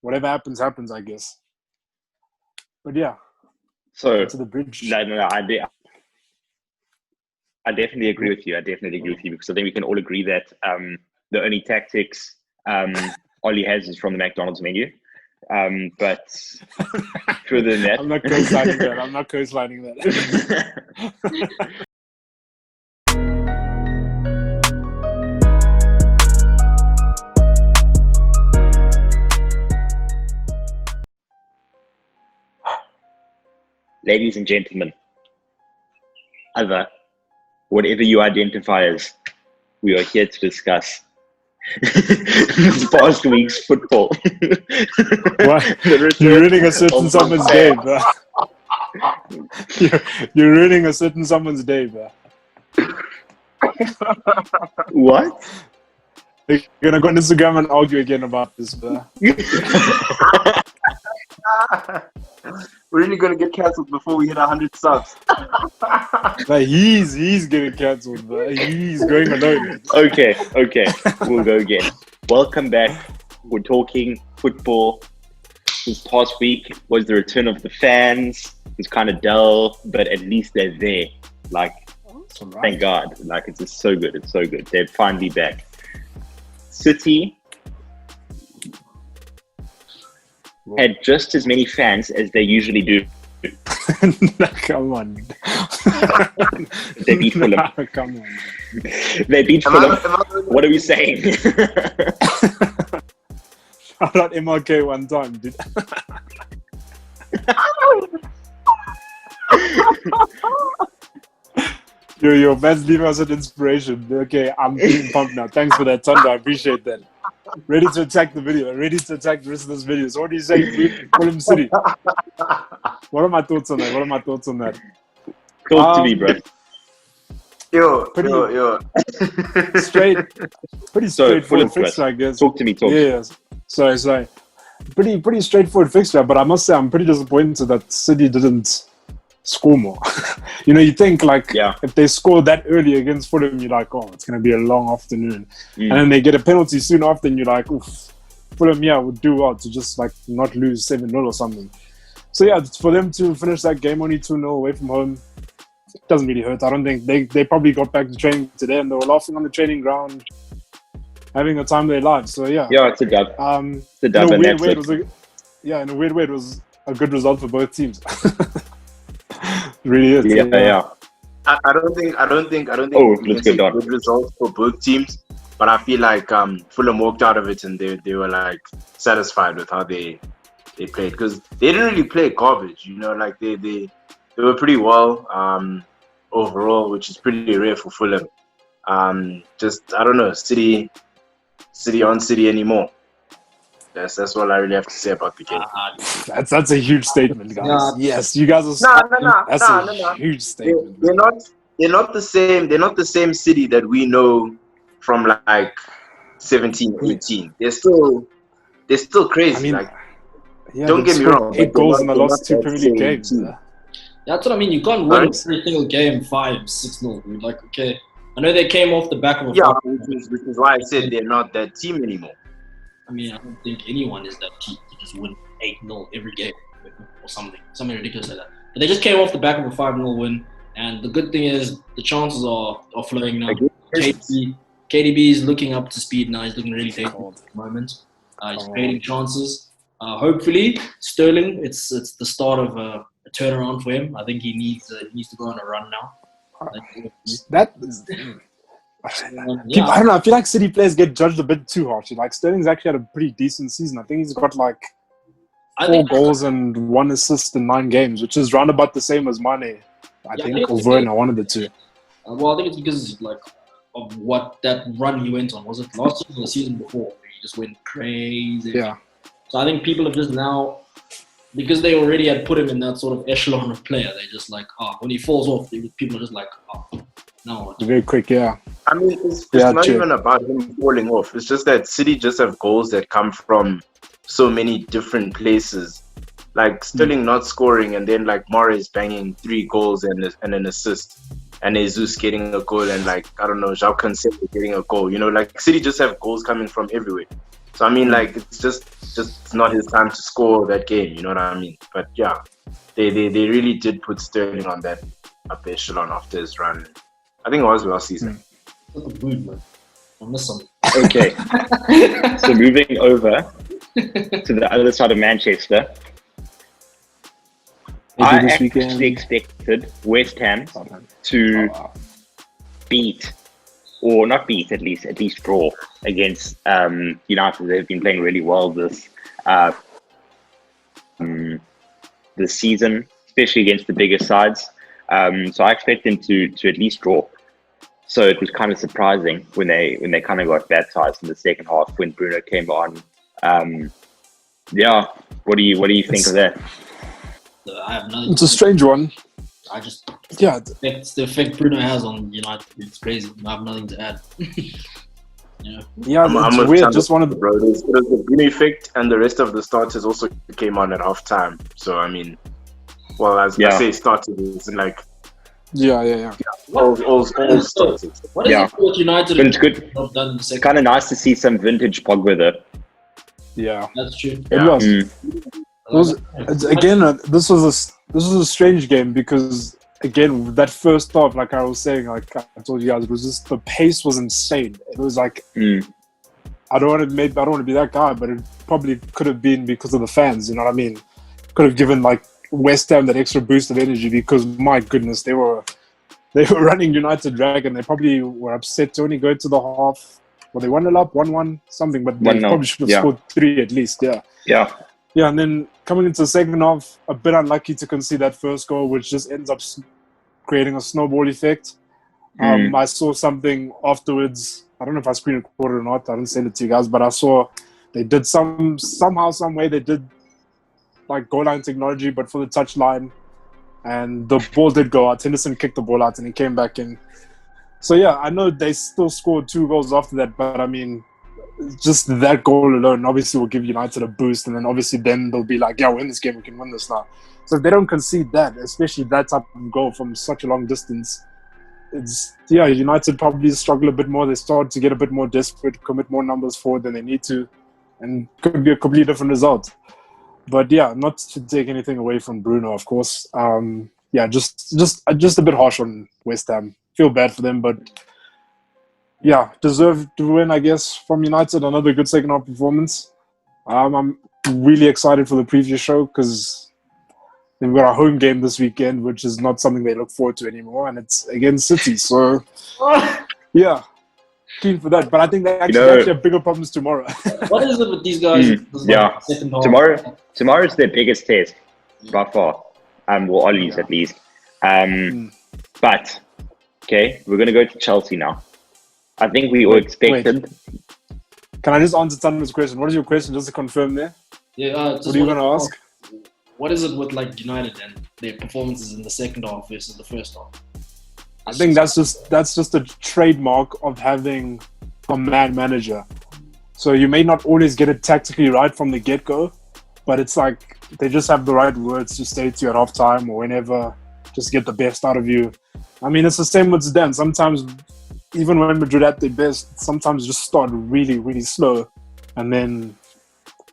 whatever happens, I guess. But yeah. So to the bridge. No, I definitely agree with you. Because I think we can all agree that the only tactics Ollie has is from the McDonald's menu. But further than that, I'm not co-signing that. Ladies and gentlemen, whatever you identify as, we are here to discuss this past week's football. What? You're ruining a certain someone's day, bro. You're ruining a certain someone's day, bro. What? You're gonna go on Instagram and argue again about this, bro. We're really gonna get cancelled before we hit 100 subs. Like he's getting cancelled, bro. He's going alone. Okay. We'll go again. Welcome back. We're talking football. This past week was the return of the fans. It's kind of dull, but at least they're there. Like, thank God. Like, it's just so good. It's so good. They're finally back. City had just as many fans as they usually do. Come on. They beat Fulham. Come on. They beat Fulham. What are we saying? Shout out MRK one time, dude. Your man's leaving us an inspiration. Okay, I'm being pumped now. Thanks for that, Thunder. I appreciate that. Ready to attack the video. Ready to attack the rest of this video. So what do you say, Fulham City? What are my thoughts on that? Talk to me, bro. Yo. Pretty straightforward fixture, I guess. Talk to me. Yes. Sorry. Pretty straightforward fixture, but I must say I'm pretty disappointed that City didn't score more. You think if they score that early against Fulham, you're like, oh, it's going to be a long afternoon. And then they get a penalty soon after, and you're like, oof, Fulham, would do well to just not lose 7-0 or something. So for them to finish that game only 2-0 away from home, it doesn't really hurt. I don't think they probably got back to training today and they were laughing on the training ground, having the time of their lives. So it's a dub. It's a dub, in a weird way, it was a good result for both teams. It really is. Yeah. I don't think it's a good result for both teams, but I feel like Fulham walked out of it and they were satisfied with how they played, because they didn't really play garbage. They were pretty well overall, which is pretty rare for Fulham. I don't know, City on City anymore. That's all I really have to say about the game. That's a huge statement, guys. Yes, you guys are. That's a huge statement. They're not the same. They're not the same City that we know from 17, 18. They're still crazy. Don't get me wrong. 8 goals in the last 2 Premier League games. That's what I mean. You can't win every single game 5-6-0. Okay, I know they came off the back of a which is why I said they're not that team anymore. I mean, I don't think anyone is that team to just win 8-0 every game or something ridiculous like that. But they just came off the back of a 5-0 win, and the good thing is the chances are flowing now. KDB is looking up to speed now. He's looking really dangerous at the moment. He's creating chances. Hopefully, Sterling, it's the start of a turnaround for him. I think he needs to go on a run now. I don't know. I feel like City players get judged a bit too harshly. Sterling's actually had a pretty decent season. I think he's got 4 goals and 1 assist in 9 games, which is round about the same as Mane, I think, or Werner, one of the two. Well, I think it's because of what that run he went on. Was it last season or the season before? He just went crazy. Yeah. So I think people have just now, because they already had put him in that sort of echelon of player, they just when he falls off, people are just no. Very quick, yeah. I mean, it's not even about him falling off. It's just that City just have goals that come from so many different places. Sterling not scoring, and then Mahrez banging 3 goals and an assist, and Jesus getting a goal, and I don't know, João Cancelo getting a goal. City just have goals coming from everywhere. So I mean, like, it's just not his time to score that game. You know what I mean? But yeah, they really did put Sterling on that upper echelon after his run. I think it was last season. That's a good man. I miss him. Okay. So moving over to the other side of Manchester, I actually expected West Ham to beat, or not beat, at least draw against United. They've been playing really well this season, especially against the bigger sides. So I expect them to at least draw. So it was kind of surprising when they kind of got baptized in the second half when Bruno came on. Yeah, what do you think of that? I have nothing. It's a strange one. I just it's the effect Bruno has on United. It's crazy. I have nothing to add. It's weird. Just one of the bro. There's the Bruno effect, and the rest of the starters also came on at halftime. So I mean, well, as I say, starters is like all starters. What is it with United? But it's good. It's kind of nice to see some vintage Pogba there. Yeah, that's true. It was. This was a strange game because again that first half, like I was saying, like I told you guys, it was just the pace was insane. It was like I don't want to be that guy, but it probably could have been because of the fans. You know what I mean? Could have given like West Ham that extra boost of energy because my goodness, they were running United Dragon. They probably were upset to only go to the half. Well, they 1-0 up, 1-1 something, but they probably should have scored 3 at least. Yeah, and then coming into the second half, a bit unlucky to concede that first goal, which just ends up creating a snowball effect. I saw something afterwards. I don't know if I screen recorded or not. I didn't send it to you guys, but I saw they did somehow, some way they did like goal line technology, but for the touch line, and the ball did go out. Henderson kicked the ball out, and he came back in. So yeah, I know they still scored 2 goals after that, but I mean, just that goal alone obviously will give United a boost, and then obviously then they'll be like, yeah, we're in this game, we can win this now. So if they don't concede that, especially that type of goal from such a long distance, United probably struggle a bit more. They start to get a bit more desperate, commit more numbers forward than they need to, and could be a completely different result. But yeah, not to take anything away from Bruno, of course. Just a bit harsh on West Ham. Feel bad for them, but yeah, deserved to win, I guess, from United. Another good second half performance. I'm really excited for the preview show because they've got a home game this weekend, which is not something they look forward to anymore, and it's against City. So yeah, keen for that. But I think they actually have bigger problems tomorrow. What is it with these guys? Tomorrow's their biggest test by far. Ollie's at least. But okay, we're gonna go to Chelsea now. I think we all expected. Wait. Can I just answer Tanner's question? What is your question, just to confirm there? Yeah. What are you gonna ask? What is it with like United and their performances in the second half versus the first half? I think that's just a trademark of having a man manager. So you may not always get it tactically right from the get-go, but it's like they just have the right words to say to you at halftime or whenever, just get the best out of you. I mean, it's the same with Zidane. Sometimes, even when Madrid at their best, sometimes just start really, really slow, and then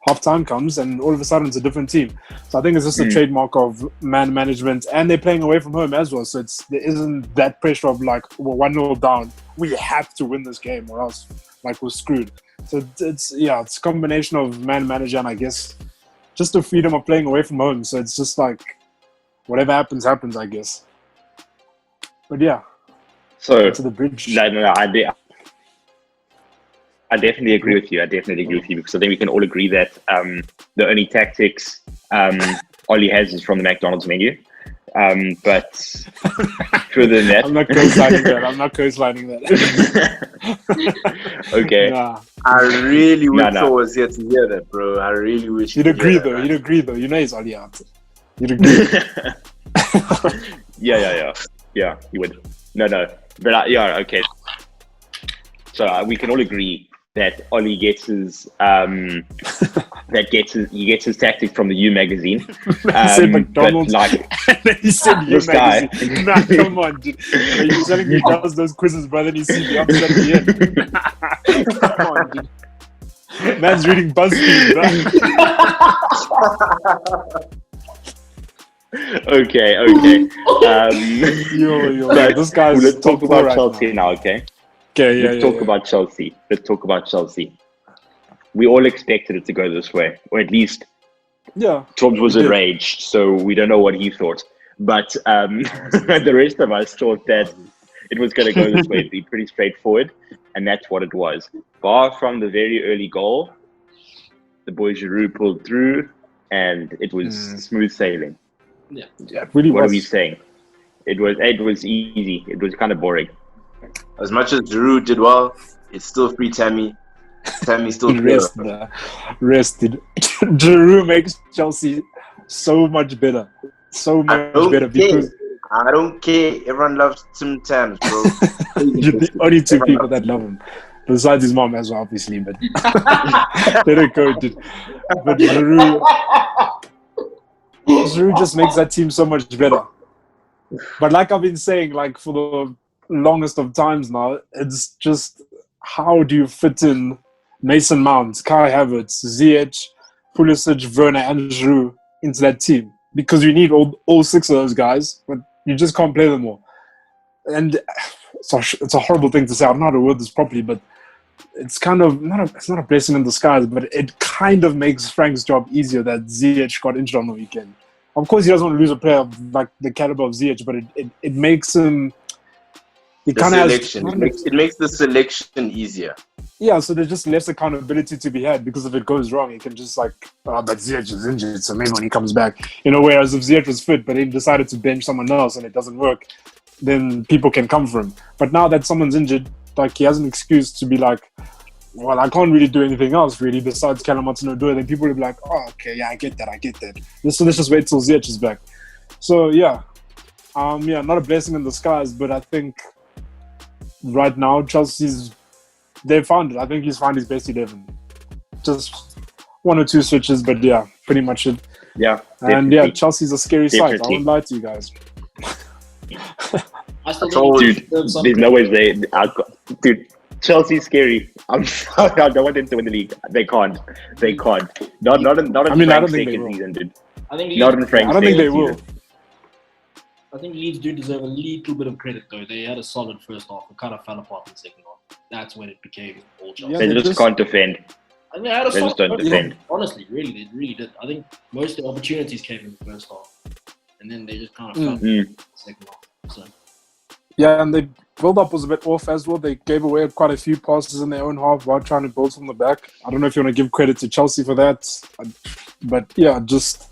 halftime comes, and all of a sudden it's a different team. So I think it's just a trademark of man management, and they're playing away from home as well. So there isn't that pressure of like, we're 1-0 down, we have to win this game, or else like we're screwed. So it's a combination of man manager and I guess just the freedom of playing away from home. So it's just like whatever happens, I guess. But yeah. So to the bridge. No, I definitely agree with you. Because I think we can all agree that the only tactics Ollie has is from the McDonald's menu. But further than that, I'm not co-signing that. Okay. Nah. I really wish I was here to hear that, bro. I really wish. You'd agree though. You'd agree though. You know he's Ollie out. You'd agree. Yeah, you would. No. But okay. So we can all agree that Ollie gets his he gets his tactics from the U magazine. He said McDonald's. But like, and then he said U this guy. magazine. Nah, come on, dude. You're telling me he does those quizzes, brother, and you see the answer at the end. Come on, dude. Man's reading BuzzFeed, bro. Okay. Yo, this guy's let's talk top four about right Chelsea now. okay? Okay, yeah, Let's talk about Chelsea. We all expected it to go this way, or at least Torbs was enraged, so we don't know what he thought. But the rest of us thought that it was going to go this way. It'd be pretty straightforward, and that's what it was. Bar from the very early goal, the boy Giroud pulled through, and it was smooth sailing. Yeah, it really what was. are we saying? It was easy. It was kind of boring. As much as Giroud did well, it's still free Tammy. Tammy's still rested. Giroud makes Chelsea so much better. So much better because I don't care. Everyone loves Tim Tams, bro. You're the only two people that love him. Besides his mom as well, obviously, but they don't coach it. But Giroud just makes that team so much better. But like I've been saying, like for the longest of times now, it's just how do you fit in Mason Mount, Kai Havertz, Ziyech, Pulisic, Werner, and Giroud into that team? Because you need all six of those guys, but you just can't play them all. And it's a horrible thing to say. I don't know how to word this properly, but it's kind of it's not a blessing in disguise, but it kind of makes Frank's job easier that Ziyech got injured on the weekend. Of course, he doesn't want to lose a player of like the caliber of Ziyech, but it makes him. It makes the selection easier. Yeah, so there's just less accountability to be had because if it goes wrong, you can just like, but Ziyech is injured, so maybe when he comes back, whereas if Ziyech was fit, but he decided to bench someone else and it doesn't work, then people can come for him. But now that someone's injured, like he has an excuse to be like, well, I can't really do anything else really besides Callum Hudson-Odoi. Then people will be like, oh, okay, yeah, I get that. So let's just wait till Ziyech is back. So yeah, not a blessing in disguise, but I think right now they've found it. I think he's found his best 11. Just one or two switches, but yeah, pretty much it. Yeah, and yeah, Chelsea's a scary sight. I won't lie to you guys. I still think dude, there's no way dude. Chelsea's scary. I'm sorry, I don't want them to win the league. They can't. Not in Frank's second season, dude. I think not in Frank's I don't think they will. I think Leeds do deserve a little bit of credit, though. They had a solid first half. It kind of fell apart in the second half. That's when it became all Chelsea. Yeah, they just can't defend. I mean, they just don't defend. Honestly, they really did. I think most of the opportunities came in the first half. And then they just kind of fell apart in the second half. So. Yeah, and the build-up was a bit off as well. They gave away quite a few passes in their own half while trying to build from the back. I don't know if you want to give credit to Chelsea for that. But yeah, just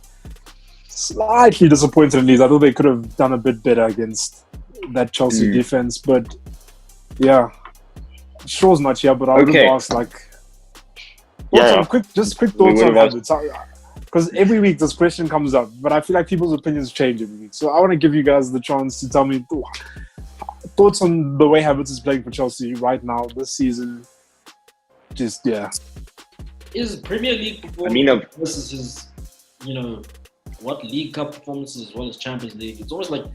slightly disappointed in Leeds. I thought they could have done a bit better against that Chelsea defense. But yeah, Shaw's not here, but I would have asked quick thoughts on Havertz. Because every week this question comes up, but I feel like people's opinions change every week. So I want to give you guys the chance to tell me thoughts on the way Havertz is playing for Chelsea right now, this season. Just, yeah. His Premier League performance versus his, what League Cup performances as well as Champions League. It's almost like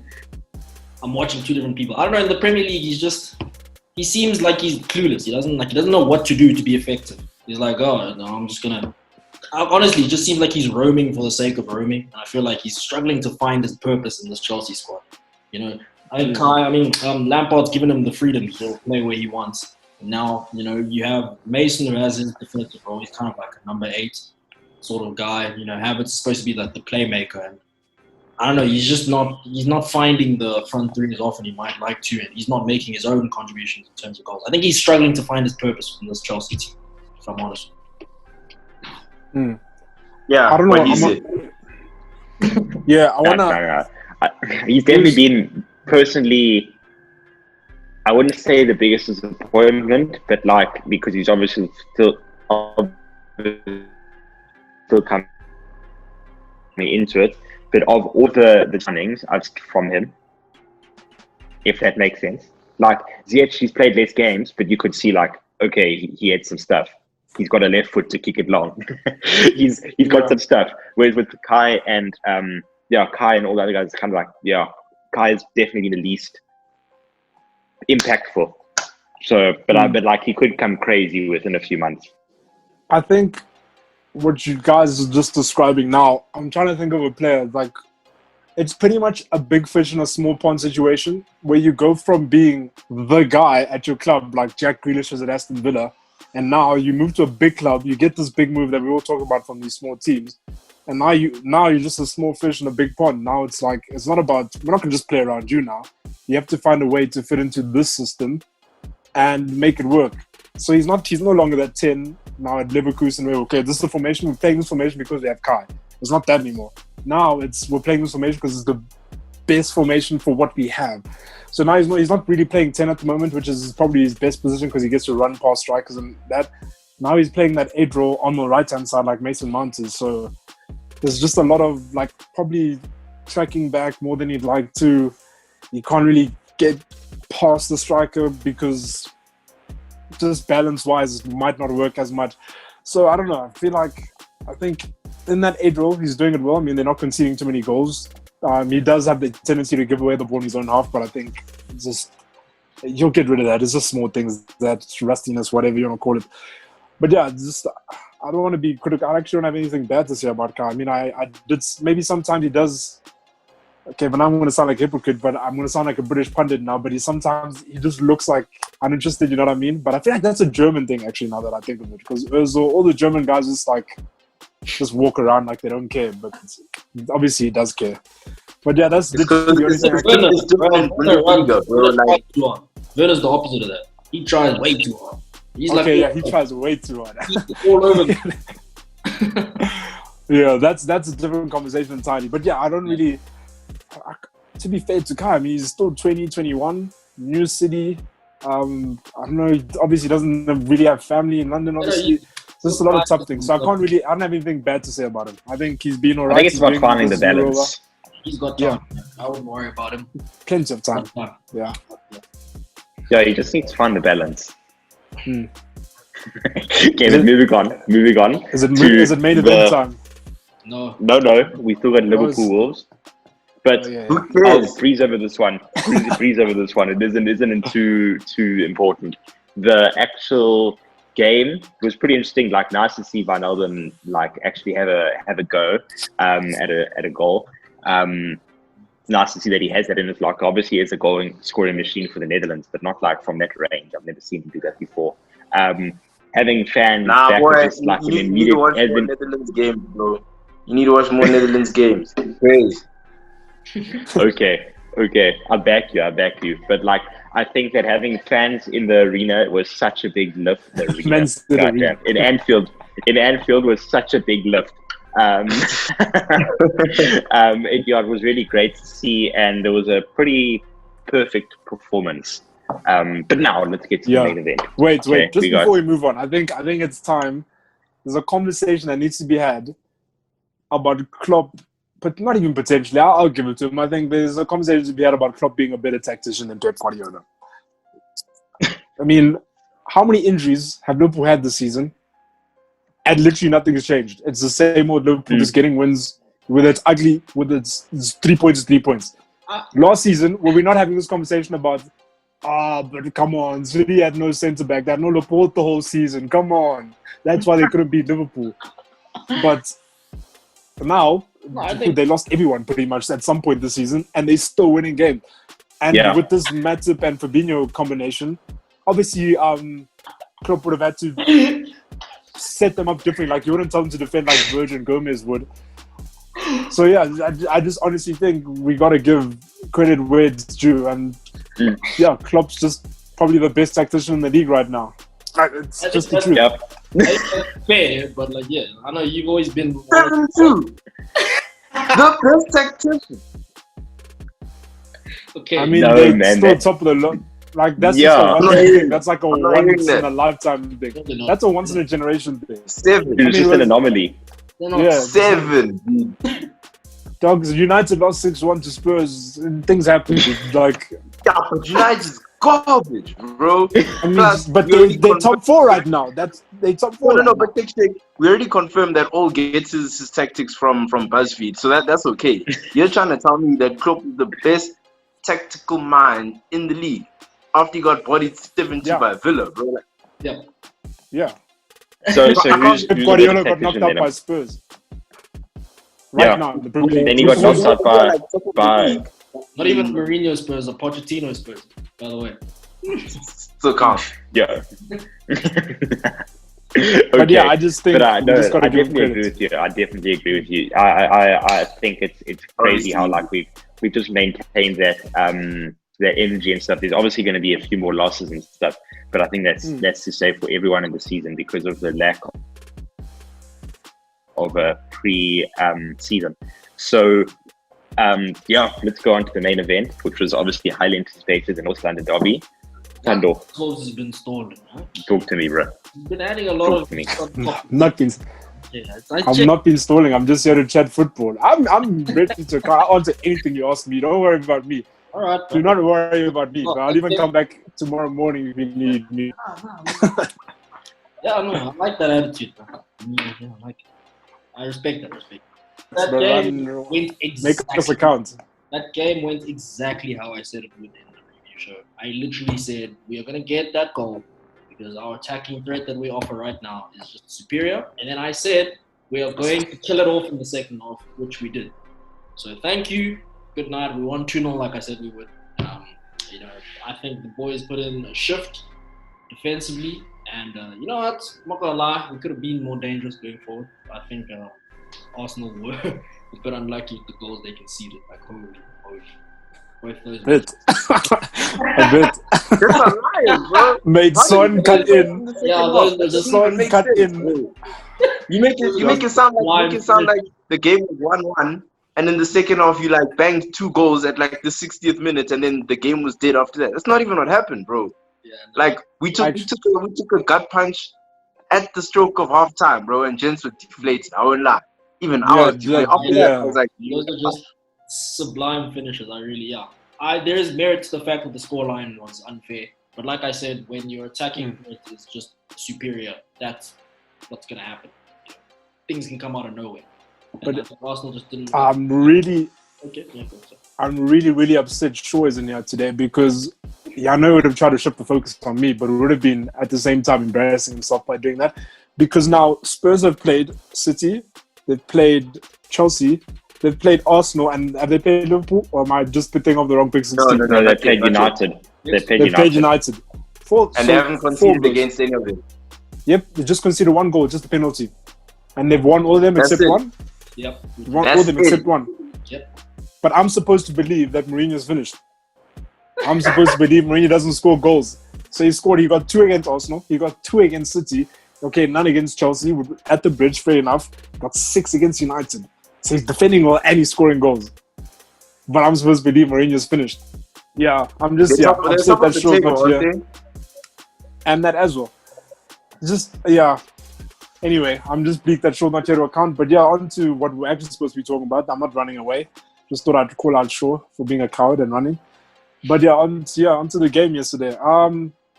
I'm watching two different people. I don't know, in the Premier League, he seems like he's clueless. He doesn't know what to do to be effective. He's like, oh, no, I'm just going to... Honestly, it just seems like he's roaming for the sake of roaming. And I feel like he's struggling to find his purpose in this Chelsea squad. Lampard's given him the freedom to play where he wants. And now, you have Mason who has his defensive role. He's kind of like a number 8 sort of guy. Havertz is supposed to be like the playmaker. And I don't know, he's not finding the front three as often he might like to. And he's not making his own contributions in terms of goals. I think he's struggling to find his purpose from this Chelsea team, if I'm honest. Yeah, I don't know. I want to. He's definitely been personally. I wouldn't say the biggest disappointment, but because he's obviously still coming into it. But of all the signings I've from him, if that makes sense, Ziyech, he's played less games, but you could see okay, he had some stuff. He's got a left foot to kick it long. he's got some stuff. Whereas with Kai and Kai and all the other guys, it's kind of Kai is definitely the least impactful. So, but he could come crazy within a few months. I think what you guys are just describing now, I'm trying to think of a player like it's pretty much a big fish in a small pond situation where you go from being the guy at your club, like Jack Grealish was at Aston Villa, and now you move to a big club, you get this big move that we all talk about from these small teams, and now you're just a small fish in a big pond. Now it's like, it's not about, we're not going to just play around you now. You have to find a way to fit into this system and make it work. So he's no longer that 10 now at Leverkusen where, okay, this is the formation, we're playing this formation because we have Kai. It's not that anymore. Now we're playing this formation because it's the best formation for what we have. So now he's not really playing 10 at the moment, which is probably his best position because he gets to run past strikers and that. Now he's playing that 8 role on the right-hand side like Mason Mount is. So there's just a lot of like probably tracking back more than he'd like to. You can't really get past the striker because just balance-wise it might not work as much. So I don't know. I think in that 8 role, he's doing it well. I mean, they're not conceding too many goals. He does have the tendency to give away the ball in his own half, but I think you'll get rid of that. It's just small things, that rustiness, whatever you want to call it. But yeah, I don't want to be critical. I actually don't have anything bad to say about Kai. I mean, I did, maybe sometimes he does. Okay, but now I'm going to sound like a hypocrite, but I'm going to sound like a British pundit now. But he just looks like uninterested, you know what I mean? But I feel like that's a German thing, actually, now that I think of it. Because all the German guys just walk around like they don't care. But obviously he does care. But yeah, that's literally the only thing. Werner's the opposite of that. He tries way too hard. He's he tries way too hard. All over. Yeah, that's a different conversation entirely. But yeah, I don't really... to be fair to Kai, I mean, he's still 21, new city. I don't know, obviously doesn't really have family in London, obviously. There's a lot of tough things. So I don't have anything bad to say about him. I think he's been alright. I think it's about finding the balance. He's got time. I wouldn't worry about him. Plenty of time. Yeah. Yeah, he just needs to find the balance. Okay, then moving on. Is it main event time? No. We still got Liverpool Wolves. But I'll breeze over this one. Breeze over this one. It isn't too important. The actual game was pretty interesting. Like, nice to see Van Elden like actually have a go at a goal. Nice to see that he has that in his locker. Obviously, he is a scoring machine for the Netherlands, but not like from that range. I've never seen him do that before. Having fans back just like an immediate. You need to watch more Netherlands games, bro. You need to watch more Netherlands games. Praise. Okay. I back you. But like, I think that having fans in the arena was such a big lift. In Anfield was such a big lift. It was really great to see, and there was a pretty perfect performance. But now let's get to the main event. Wait. Just before we move on, I think it's time. There's a conversation that needs to be had about Klopp. But not even potentially. I'll give it to him. I think there's a conversation to be had about Klopp being a better tactician than Pep Guardiola. I mean, how many injuries have Liverpool had this season? And literally nothing has changed. It's the same old Liverpool just getting wins, whether it's ugly, whether it's 3 points, 3 points. Last season, were we not having this conversation about, but come on, City had no centre-back. They had no Laporte the whole season. Come on. That's why they couldn't beat Liverpool. But now... I think they lost everyone pretty much at some point this season, and they're still winning games. And with this Matip and Fabinho combination, obviously Klopp would have had to set them up differently. Like, you wouldn't tell them to defend like Virgil Gomez would. So yeah, I just honestly think we got to give credit where it's due. And Klopp's just probably the best tactician in the league right now. It's just the truth. It's fair, but like, I know you've always been the best tactician. Okay. I mean, they're still top of the lot. Like, that's just a one thing. That's like a once in a lifetime thing. That's a once in a generation thing. 7. It's just an anomaly. Yeah, 7. Dogs, United lost 6-1 to Spurs, and things happen. Like, but United's garbage, bro. I mean, but they're top 4 right now. They top 4. No, but we already confirmed that all gets his tactics from BuzzFeed, so that's okay. You're trying to tell me that Klopp is the best tactical mind in the league after he got bodied 7-2 by Villa, bro. Yeah. So who's Guardiola the got knocked out by Spurs. Now, the Premier League. Then he got knocked out by not even Mourinho Spurs or Pochettino Spurs, by the way. Still calm. Yeah. But yeah, I just think I definitely agree with you. I definitely agree with you. I think it's crazy how like we just maintained that that energy and stuff. There's obviously going to be a few more losses and stuff, but I think that's to say for everyone in the season because of the lack of a pre-season. So let's go on to the main event, which was obviously highly anticipated, the North London derby. Tando, Close has been stolen. Huh? talk to me, bro. He's been adding a lot of. Not been. I've not been stalling. I'm just here to chat football. I'm ready to answer anything you ask me. Don't worry about me. All right. Do not worry about me. I'll even come back tomorrow morning if you need me. Yeah, no, I like that attitude. Yeah, I like it. I respect that. That But game went exactly. Make us account. That game went exactly how I said it would in the review show. I literally said we are going to get that goal because our attacking threat that we offer right now is just superior. And then I said we are going to kill it off in the second half, which we did. So thank you. Good night. We won 2-0 like I said we would. I think the boys put in a shift defensively. And you know what? I'm not going to lie. We could have been more dangerous going forward. I think Arsenal were a bit unlucky with the goals they conceded. Like, holy. Both those bit. A bit. That's a lie, bro. Made Son cut in. Yeah, those are just Son cut in. You make it sound like the game was 1-1, and in the second half you like banged 2 goals at like the 60th minute, and then the game was dead after that. That's not even what happened, bro. Yeah, no. Like we took a gut punch at the stroke of half time, bro, and gents were deflated. I won't lie. Even I was deflated. After that, I was like, those are just sublime finishes. There is merit to the fact that the scoreline was unfair, but like I said, when your attacking is just superior, that's what's gonna happen. Things can come out of nowhere. And but Arsenal just didn't. I'm really upset Shaw isn't here today because I know he would have tried to shift the focus on me, but it would have been at the same time embarrassing himself by doing that. Because now Spurs have played City, they've played Chelsea, they've played Arsenal, and have they played Liverpool? Or am I just thinking of the wrong Pick 16? No, they played United. They played United. They haven't conceded against any of them. Yep, they just conceded 1 goal, just a penalty. And they've won all of them except one? Yep. They've won all of them except one. Yep. But I'm supposed to believe that Mourinho's finished. I'm supposed to believe Mourinho doesn't score goals. So he got 2 against Arsenal, he got 2 against City, okay, none against Chelsea, at the bridge, fair enough, got 6 against United. So he's defending well and he's scoring goals. But I'm supposed to believe Mourinho's finished. Yeah, I'm just, upset that Shaw's not here. And that as well. Anyway, I'm just bleak that Shaw's not here to account. But yeah, on to what we're actually supposed to be talking about. I'm not running away. Just thought I'd call out Shaw for being a coward and running. But onto the game yesterday.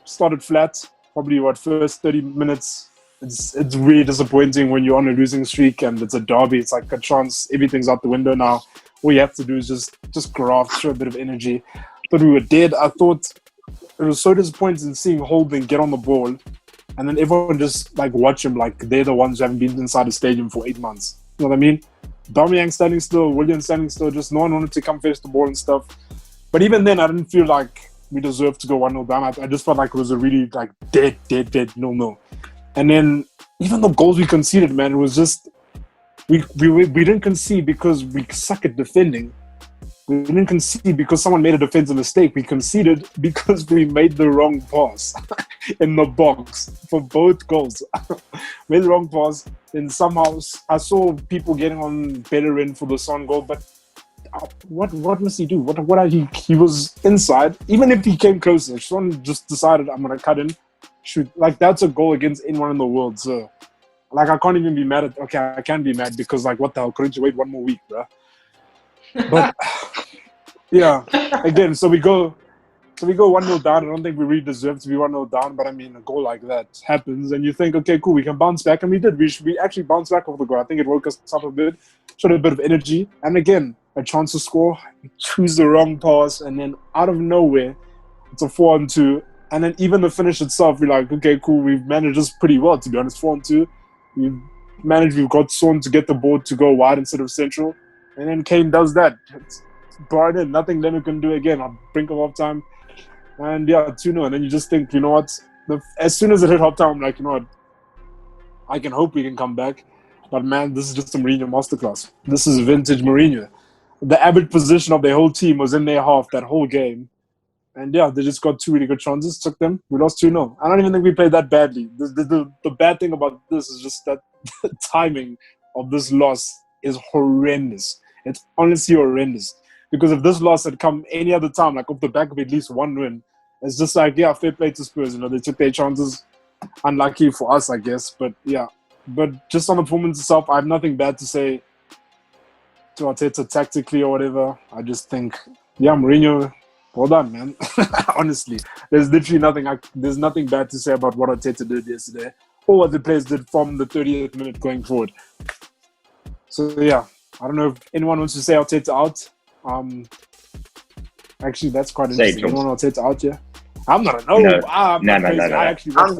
Started flat. Probably first 30 minutes. It's really disappointing when you're on a losing streak and it's a derby. It's like a chance. Everything's out the window now. All you have to do is just graft, show a bit of energy. Thought we were dead. I thought it was so disappointing seeing Holden get on the ball and then everyone just like watch him like they're the ones who haven't been inside the stadium for 8 months. You know what I mean? Aubameyang standing still, Willian standing still, just no one wanted to come face the ball and stuff. But even then, I didn't feel like we deserved to go 1-0 down. I just felt like it was a really like dead 0-0. And then even the goals we conceded, man, it was just we didn't concede because we suck at defending. We didn't concede because someone made a defensive mistake. We conceded because we made the wrong pass in the box for both goals. Made the wrong pass, and somehow I saw people getting on Bellerin for the Son goal, but what must he do? He was inside. Even if he came closer, Son just decided I'm gonna cut in, shoot. Like that's a goal against anyone in the world. So like I can't even be mad at. Okay, I can be mad because like what the hell? Couldn't you wait 1 more week, bro? But yeah, again, so we go 1-0 down. I don't think we really deserve to be 1-0 down, but I mean, a goal like that happens, and you think, okay, cool, we can bounce back, and we did. We actually bounced back off the goal. I think it woke us up a bit, showed a bit of energy, and again, a chance to score. We choose the wrong pass, and then out of nowhere, it's a 4-on-2, And then even the finish itself, we're like, okay, cool, we've managed this pretty well, to be honest. 4-2. We've got Son to get the ball to go wide instead of central. And then Kane does that. It's brought in. Nothing Leno can do again. On brink of half time. And yeah, 2-0. And then you just think, you know what? As soon as it hit half time, I'm like, you know what? I can hope we can come back. But man, this is just a Mourinho masterclass. This is vintage Mourinho. The average position of their whole team was in their half that whole game. And yeah, they just got 2 really good chances, took them. We lost 2-0. I don't even think we played that badly. The bad thing about this is just that the timing of this loss is horrendous. It's honestly horrendous. Because if this loss had come any other time, like off the back of at least one win, it's just like, yeah, fair play to Spurs. You know, they took their chances. Unlucky for us, I guess. But yeah. But just on the performance itself, I have nothing bad to say to Arteta tactically or whatever. I just think, yeah, Mourinho, well done, man. Honestly, there's literally nothing. There's nothing bad to say about what Arteta did yesterday or what the players did from the 38th minute going forward. So yeah, I don't know if anyone wants to say Arteta out. Actually, that's quite interesting. Anyone Arteta out here? I'm not. No. No. I'm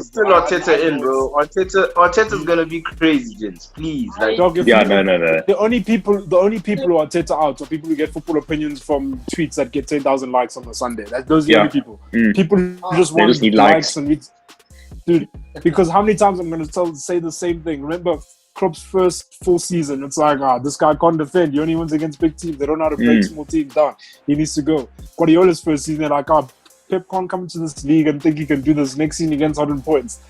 still Arteta in, bro. Arteta's gonna be crazy, gents. Please, like. No. The only people who Arteta out are people who get football opinions from tweets that get 10,000 likes on a Sunday. Those are the only people. People who just want need likes and dude. Because how many times I'm gonna say the same thing? Remember Klopp's first full season? It's like, this guy can't defend. He only wins against big teams. They don't know how to break small teams down. He needs to go. Guardiola's first season, they're like, Pep can't come into this league and think he can do this. Next season, he gets 100 points.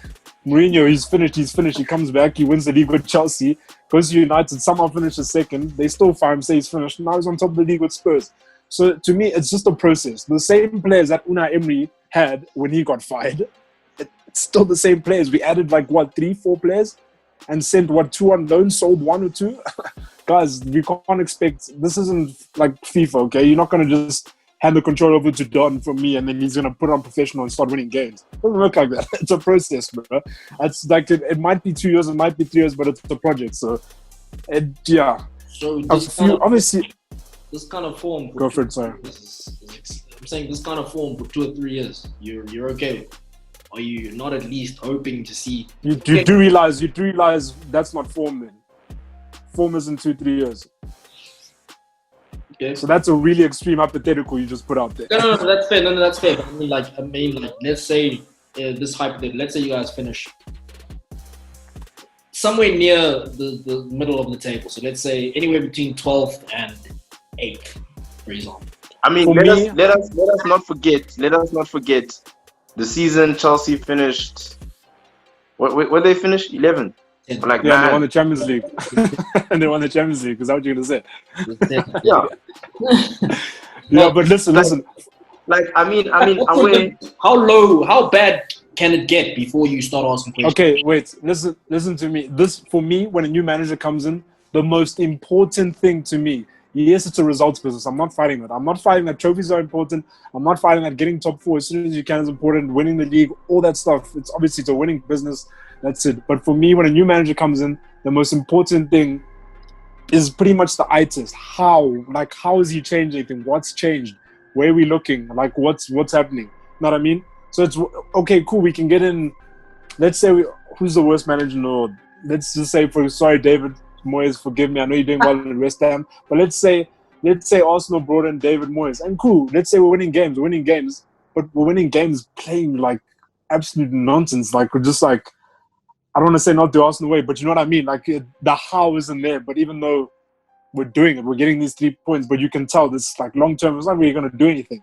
Mourinho, he's finished. He comes back. He wins the league with Chelsea. Goes to United. Somehow finishes second. They still fire him, say he's finished. Now he's on top of the league with Spurs. So to me, it's just a process. The same players that Unai Emery had when he got fired, it's still the same players. We added 3-4 players and sent 2 on loan, sold 1 or 2. Guys, we can't expect. This isn't like FIFA, okay? You're not going to just hand the control over to Don from me and then he's going to put on professional and start winning games. It doesn't work like that. It's a process, bro. It's like it might be 2 years, it might be 3 years, but it's a project. So, yeah. So obviously, this kind of form. Go for it, sorry. I'm saying this kind of form for 2 or 3 years, you're okay with. Are you not at least hoping to see? You do realize that's not form then. Form is in 2-3 years. Okay. So that's a really extreme hypothetical you just put out there. No, that's fair. No, that's fair. But I mean, let's say this hypothetical. Let's say you guys finish somewhere near the middle of the table. So let's say anywhere between 12th and 8th, for example. I mean, let us not forget. Let us not forget the season Chelsea finished. What they finished? 11th. Like yeah, they won the Champions League. And they won the Champions League. Is that what you're gonna say? Yeah. Yeah, but listen. I mean, how bad can it get before you start asking questions? Okay, wait. Listen to me. This, for me, when a new manager comes in, the most important thing to me, yes, it's a results business. I'm not fighting that. I'm not fighting that trophies are important. I'm not fighting that getting top 4 as soon as you can is important. Winning the league, all that stuff. It's obviously it's a winning business. That's it. But for me, when a new manager comes in, the most important thing is pretty much the eye test. How is he changing anything? What's changed? Where are we looking? Like, what's happening? You know what I mean? So it's, okay, cool. We can get in, let's say, who's the worst manager in the world? Let's just say, David Moyes, forgive me. I know you're doing well at West Ham. But let's say Arsenal brought in David Moyes. And cool, let's say we're winning games. But we're winning games playing like absolute nonsense. Like, we're just like, I don't want to say not the Arsenal way, but you know what I mean? Like, the how isn't there. But even though we're doing it, we're getting these 3 points, but you can tell this, like, long-term, it's not really going to do anything.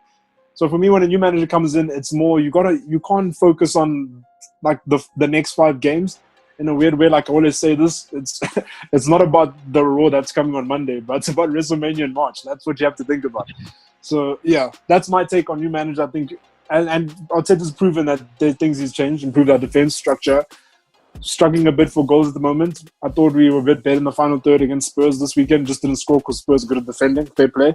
So for me, when a new manager comes in, it's more, you can't focus on, like, the next 5 games in a weird way. Like I always say this, it's not about the Raw that's coming on Monday, but it's about WrestleMania in March. That's what you have to think about. So, yeah, that's my take on new manager, I think. And Arteta's proven that there are things he's changed, improved our defense structure. Struggling a bit for goals at the moment. I thought we were a bit better in the final third against Spurs this weekend. Just didn't score because Spurs are good at defending. Fair play.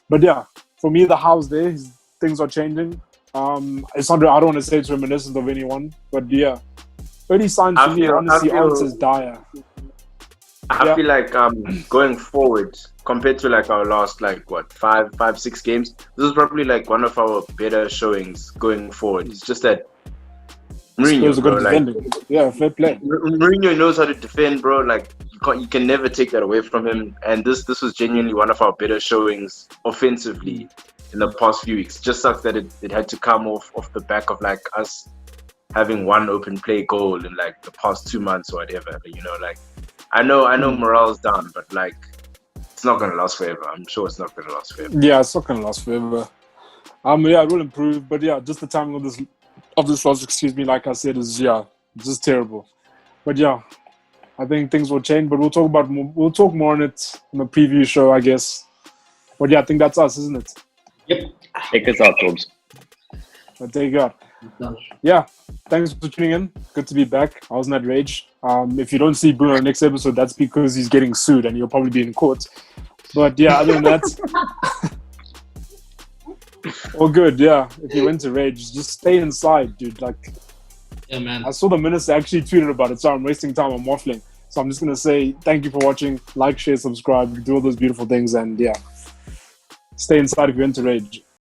But yeah, for me, the how's there. Things are changing. It's not. I don't want to say it's reminiscent of anyone, but yeah, early signs for me honestly aren't as dire. I feel like going forward, compared to like our last like what 6 games, this is probably like one of our better showings going forward. It's just that Mourinho, bro, like, fair play. Mourinho knows how to defend, bro. Like you can never take that away from him. And this was genuinely one of our better showings offensively in the past few weeks. Just sucks that it had to come off the back of like us having one open play goal in like the past 2 months or whatever. You know, like I know morale's down, but like it's not gonna last forever. I'm sure it's not gonna last forever. Yeah, it's not gonna last forever. Yeah, it will improve, but yeah, just the timing of this loss, excuse me, like I said, is just terrible. But yeah, I think things will change. But we'll talk more on it in the preview show, I guess. But yeah, I think that's us, isn't it? Yep. Take us out, Jobs. I'll take you out. Yeah, thanks for tuning in. Good to be back. I was in that rage. If you don't see Bruno next episode, that's because he's getting sued and he'll probably be in court. But yeah, other than that, all good. Yeah, if you went to rage, just stay inside, dude. Like, yeah, man. I saw the minister actually tweeted about it, so I'm wasting time. I'm waffling. So I'm just gonna say thank you for watching. Like, share, subscribe, do all those beautiful things, and yeah, stay inside if you went to rage.